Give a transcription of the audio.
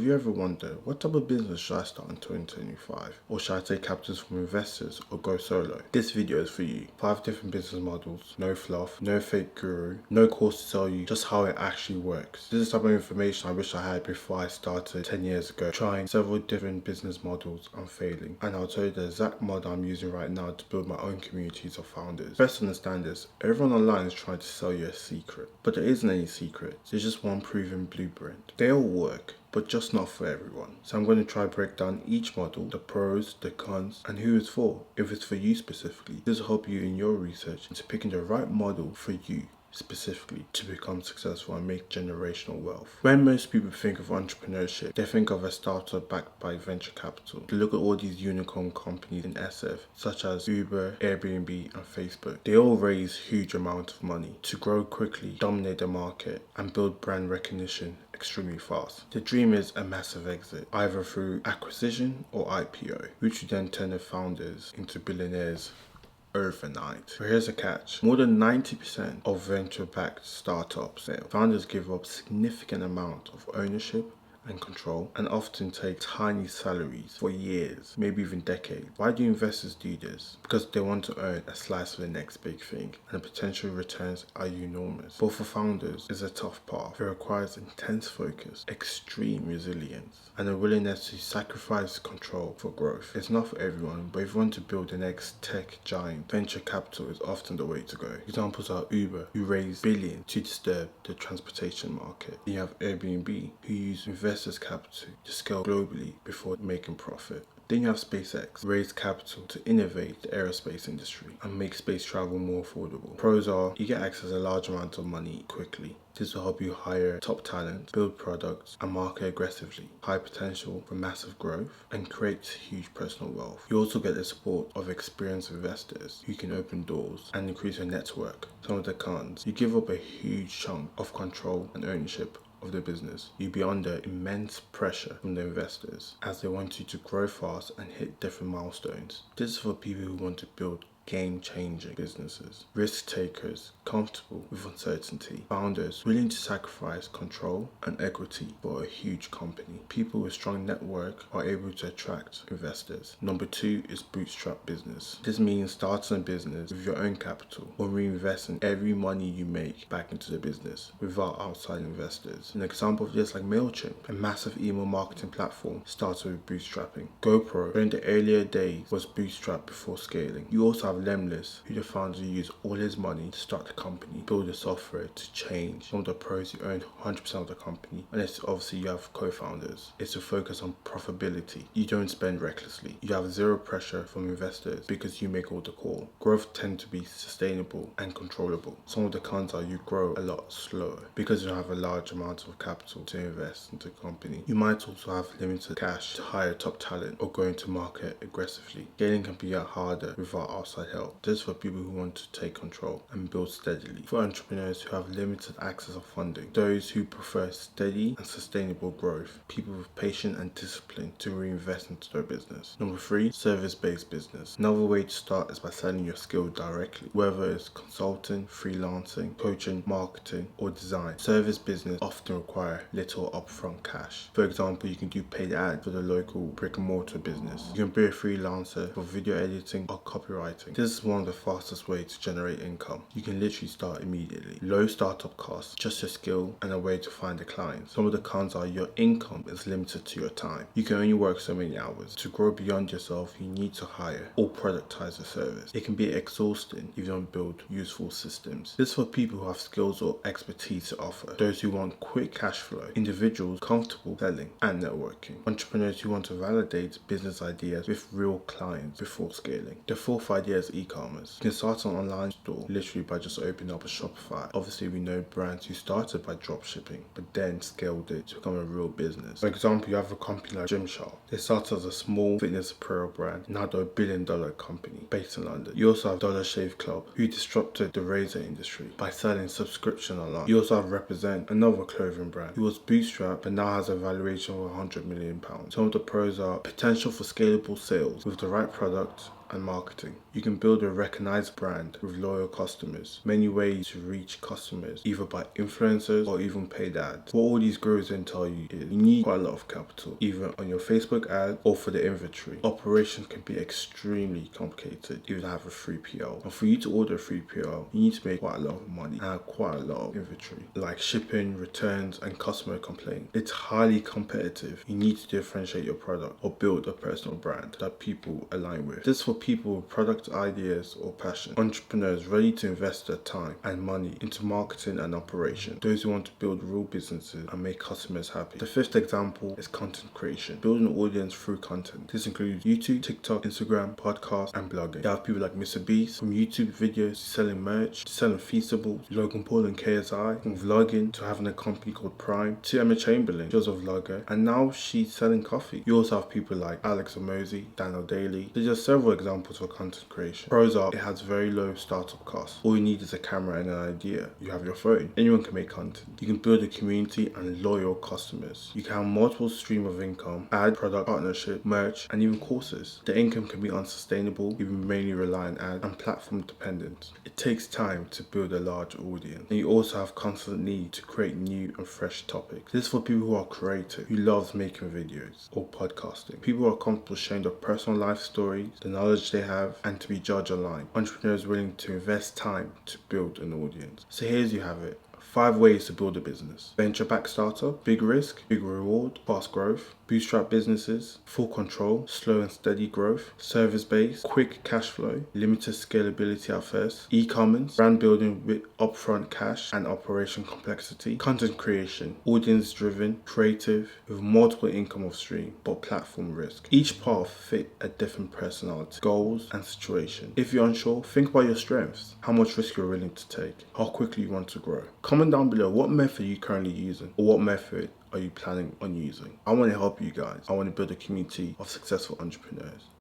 Have you ever wondered, what type of business should I start in 2025? Or should I take capitals from investors or go solo? This video is for you. 5 different business models, no fluff, no fake guru, no course to tell you, just how it actually works. This is the type of information I wish I had before I started 10 years ago, trying several different business models and failing. And I'll tell you the exact model I'm using right now to build my own communities of founders. Best understand this, everyone online is trying to sell you a secret, but there isn't any secret. There's just one proven blueprint. They all work, but just not for everyone. So I'm going to try break down each model, the pros, the cons, and who it's for, if it's for you specifically. This will help you in your research into picking the right model for you specifically to become successful and make generational wealth. When most people think of entrepreneurship, they think of a startup backed by venture capital. If you look at all these unicorn companies in SF, such as Uber, Airbnb, and Facebook, they all raise huge amounts of money to grow quickly, dominate the market, and build brand recognition extremely fast. The dream is a massive exit, either through acquisition or IPO, which would then turn the founders into billionaires overnight. But here's a catch. More than 90% of venture-backed startups fail. Founders give up significant amount of ownership and control, and often take tiny salaries for years, maybe even decades. Why do investors do this? Because they want to earn a slice of the next big thing, and the potential returns are enormous. But for founders, it's a tough path. It requires intense focus, extreme resilience, and a willingness to sacrifice control for growth. It's not for everyone, but if you want to build the next tech giant, venture capital is often the way to go. Examples are Uber, who raised billions to disturb the transportation market. Then you have Airbnb, who use investors' capital to scale globally before making profit. Then you have SpaceX, raise capital to innovate the aerospace industry and make space travel more affordable. Pros are, you get access to a large amount of money quickly. This will help you hire top talent, build products, and market aggressively. High potential for massive growth and creates huge personal wealth. You also get the support of experienced investors who can open doors and increase your network. Some of the cons, you give up a huge chunk of control and ownership of the business. You'll be under immense pressure from the investors as they want you to grow fast and hit different milestones. This is for people who want to build game-changing businesses. Risk takers, comfortable with uncertainty. Founders willing to sacrifice control and equity for a huge company. People with strong network are able to attract investors. Number 2 is bootstrap business. This means starting a business with your own capital or reinvesting every money you make back into the business without outside investors. An example of this, like MailChimp, a massive email marketing platform, started with bootstrapping. GoPro, during the earlier days, was bootstrapped before scaling. You also have Lemless, who the founder used all his money to start the company, build the software to change. Some of the pros, you own 100% of the company, and it's obviously you have co-founders. It's to focus on profitability. You don't spend recklessly. You have zero pressure from investors because you make all the call. Growth tends to be sustainable and controllable. Some of the cons are you grow a lot slower because you don't have a large amount of capital to invest into the company. You might also have limited cash to hire top talent or go into market aggressively. Scaling can be harder without outside help. This is for people who want to take control and build steadily. For entrepreneurs who have limited access of funding. Those who prefer steady and sustainable growth. People with patience and discipline to reinvest into their business. Number 3, service-based business. Another way to start is by selling your skill directly. Whether it's consulting, freelancing, coaching, marketing, or design. Service business often require little upfront cash. For example, you can do paid ads for the local brick and mortar business. You can be a freelancer for video editing or copywriting. This is one of the fastest ways to generate income. You can literally start immediately. Low startup costs, just your skill and a way to find the clients. Some of the cons are your income is limited to your time. You can only work so many hours. To grow beyond yourself, you need to hire or productize a service. It can be exhausting if you don't build useful systems. This is for people who have skills or expertise to offer. Those who want quick cash flow. Individuals comfortable selling and networking. Entrepreneurs who want to validate business ideas with real clients before scaling. The 4th idea is e-commerce. You can start an online store literally by just opening up a Shopify. Obviously, we know brands who started by drop shipping but then scaled it to become a real business. For example, you have a company like Gymshark. They started as a small fitness apparel brand, now they're a $1 billion company based in London. You also have Dollar Shave Club, who disrupted the razor industry by selling subscription online. You also have Represent, another clothing brand, who was bootstrapped but now has a valuation of £100 million. Some of the pros are potential for scalable sales with the right product and marketing. You can build a recognized brand with loyal customers. Many ways to reach customers, either by influencers or even paid ads. What all these gurus then tell you is you need quite a lot of capital, either on your Facebook ad or for the inventory. Operations can be extremely complicated, even have a 3PL. And for you to order a 3PL, you need to make quite a lot of money and have quite a lot of inventory, like shipping, returns, and customer complaints. It's highly competitive. You need to differentiate your product or build a personal brand that people align with. This is for people with product ideas or passion. Entrepreneurs ready to invest their time and money into marketing and operation. Those who want to build real businesses and make customers happy. The fifth example is content creation. Build an audience through content. This includes YouTube, TikTok, Instagram, podcasts, and blogging. You have people like Mr. Beast, from YouTube videos to selling merch, to selling Feastables, Logan Paul and KSI, from vlogging to having a company called Prime, to Emma Chamberlain, she was a vlogger, and now she's selling coffee. You also have people like Alex Omozi, Daniel Daly. There's just several examples for content creation. Pros are, it has very low startup costs. All you need is a camera and an idea. You have your phone. Anyone can make content. You can build a community and loyal customers. You can have multiple streams of income, ad, product, partnership, merch, and even courses. The income can be unsustainable, even mainly rely on ads and platform dependent. It takes time to build a large audience. And you also have constant need to create new and fresh topics. This is for people who are creative, who loves making videos or podcasting. People who are comfortable sharing their personal life stories, the knowledge they have, and to be judged online. Entrepreneurs willing to invest time to build an audience. So here's you have it. 5 ways to build a business. Venture-backed startup, big risk, big reward, fast growth. Bootstrap businesses, full control, slow and steady growth. Service-based, quick cash flow, limited scalability at first. E-commerce, brand building with upfront cash and operation complexity. Content creation, audience-driven, creative, with multiple income of stream, but platform risk. Each path fit a different personality, goals, and situation. If you're unsure, think about your strengths, how much risk you're willing to take, how quickly you want to grow. Comment down below what method you're currently using, or what method are you planning on using. I want to help you guys. I want to build a community of successful entrepreneurs.